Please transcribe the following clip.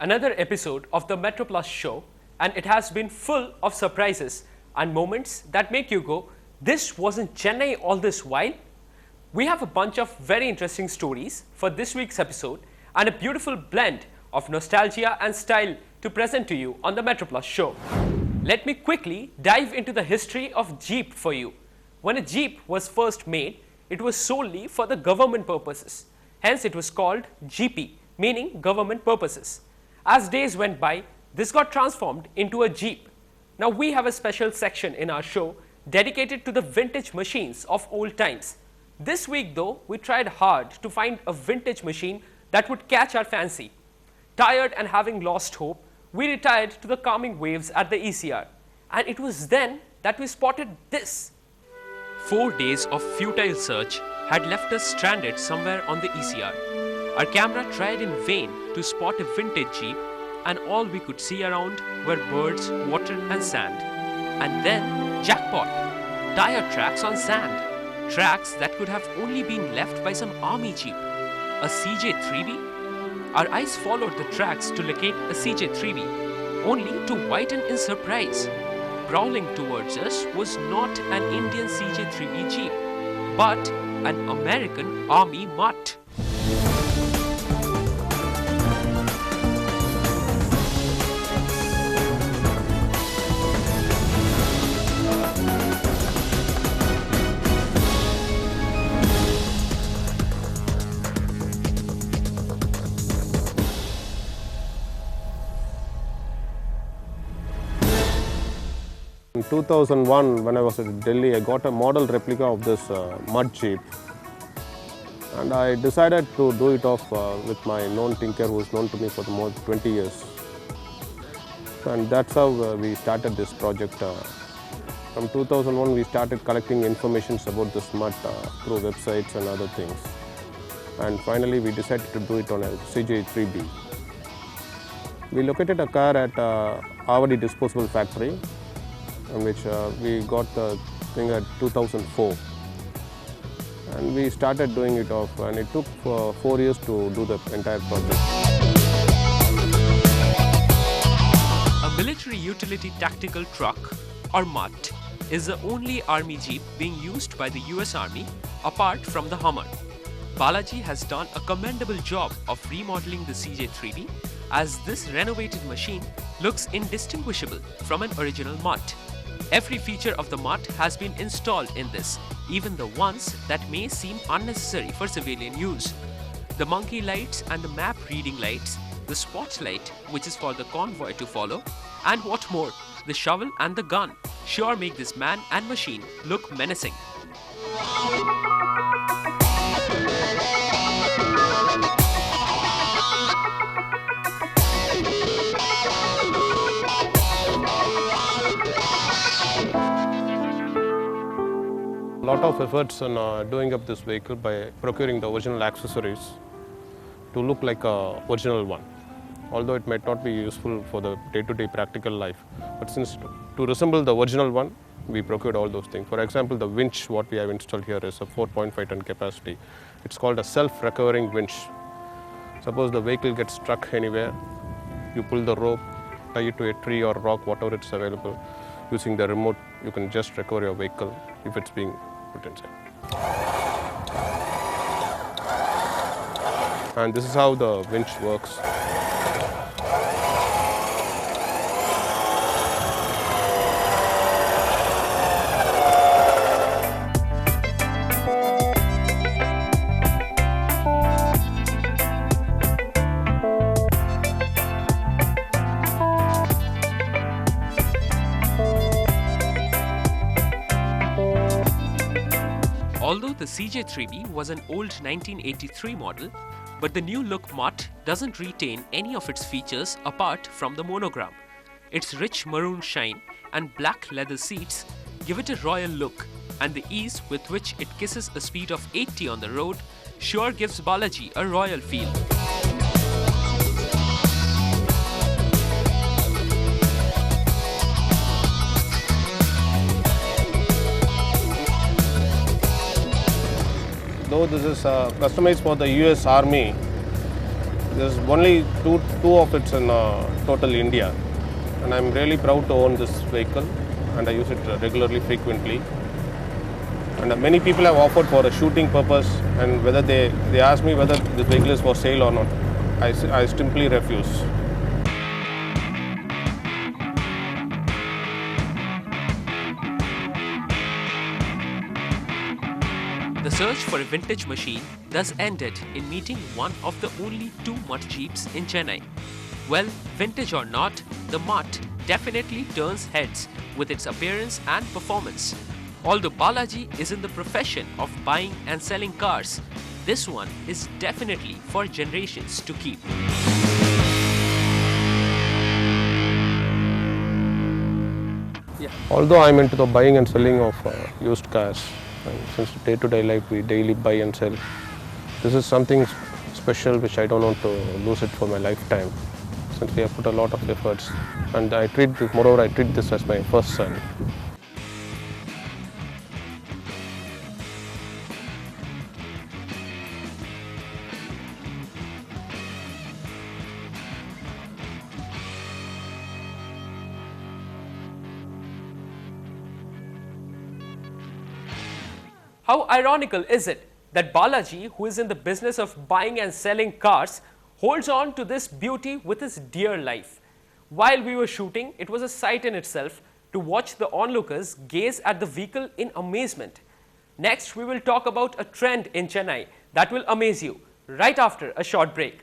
another episode of the Metro Plus show, and it has been full of surprises and moments that make you go, this wasn't Chennai all this while? We have a bunch of very interesting stories for this week's episode and a beautiful blend of nostalgia and style to present to you on the Metro Plus show. Let me quickly dive into the history of Jeep for you. When a Jeep was first made, it was solely for the government purposes. Hence, it was called GP, meaning government purposes. As days went by, this got transformed into a Jeep. Now, we have a special section in our show dedicated to the vintage machines of old times. This week, though, we tried hard to find a vintage machine that would catch our fancy. Tired and having lost hope, we retired to the calming waves at the ECR. And it was then that we spotted this. 4 days of futile search had left us stranded somewhere on the ECR. Our camera tried in vain to spot a vintage Jeep, and all we could see around were birds, water and sand. And then, jackpot! Tire tracks on sand. Tracks that could have only been left by some army Jeep. A CJ3B? Our eyes followed the tracks to locate a CJ3B, only to whiten in surprise. Prowling towards us was not an Indian CJ3B Jeep, but an American Army mutt. In 2001, when I was in Delhi, I got a model replica of this mud Jeep, and I decided to do it off with my known tinker who is known to me for more than 20 years. And that's how we started this project. From 2001, we started collecting information about this mud through websites and other things. And finally, we decided to do it on a CJ3B. We located a car at Avadi Disposable Factory, in which we got the thing at 2004, and we started doing it off, and it took 4 years to do the entire project. A military utility tactical truck, or MUT, is the only army Jeep being used by the US Army apart from the Hummer. Balaji has done a commendable job of remodeling the CJ3B, as this renovated machine looks indistinguishable from an original MUT. Every feature of the MUT has been installed in this, even the ones that may seem unnecessary for civilian use. The monkey lights and the map reading lights, the spotlight, which is for the convoy to follow, and what more, the shovel and the gun sure make this man and machine look menacing. A lot of efforts in doing up this vehicle by procuring the original accessories to look like a original one. Although it might not be useful for the day-to-day practical life, but since to resemble the original one, we procured all those things. For example, the winch what we have installed here is a 4.5 ton capacity. It's called a self-recovering winch. Suppose the vehicle gets stuck anywhere, you pull the rope, tie it to a tree or rock, whatever it's available. Using the remote, you can just recover your vehicle if it's being put inside. And this is how the winch works. Although the CJ3B was an old 1983 model, but the new look MUT doesn't retain any of its features apart from the monogram. Its rich maroon shine and black leather seats give it a royal look, and the ease with which it kisses a speed of 80 on the road sure gives Balaji a royal feel. Though this is customized for the US Army, There's only two of it in total India, and I'm really proud to own this vehicle, and I use it regularly, frequently. And many people have offered for a shooting purpose, and whether they ask me whether this vehicle is for sale or not, I simply refuse. The search for a vintage machine thus ended in meeting one of the only two mutt jeeps in Chennai. Well, vintage or not, the mutt definitely turns heads with its appearance and performance. Although Balaji is in the profession of buying and selling cars, this one is definitely for generations to keep. Although I'm into the buying and selling of used cars, and since day-to-day life we daily buy and sell, this is something special which I don't want to lose it for my lifetime, since we have put a lot of efforts, and moreover I treat this as my first son. How ironical is it that Balaji, who is in the business of buying and selling cars, holds on to this beauty with his dear life. While we were shooting, it was a sight in itself to watch the onlookers gaze at the vehicle in amazement. Next, we will talk about a trend in Chennai that will amaze you right after a short break.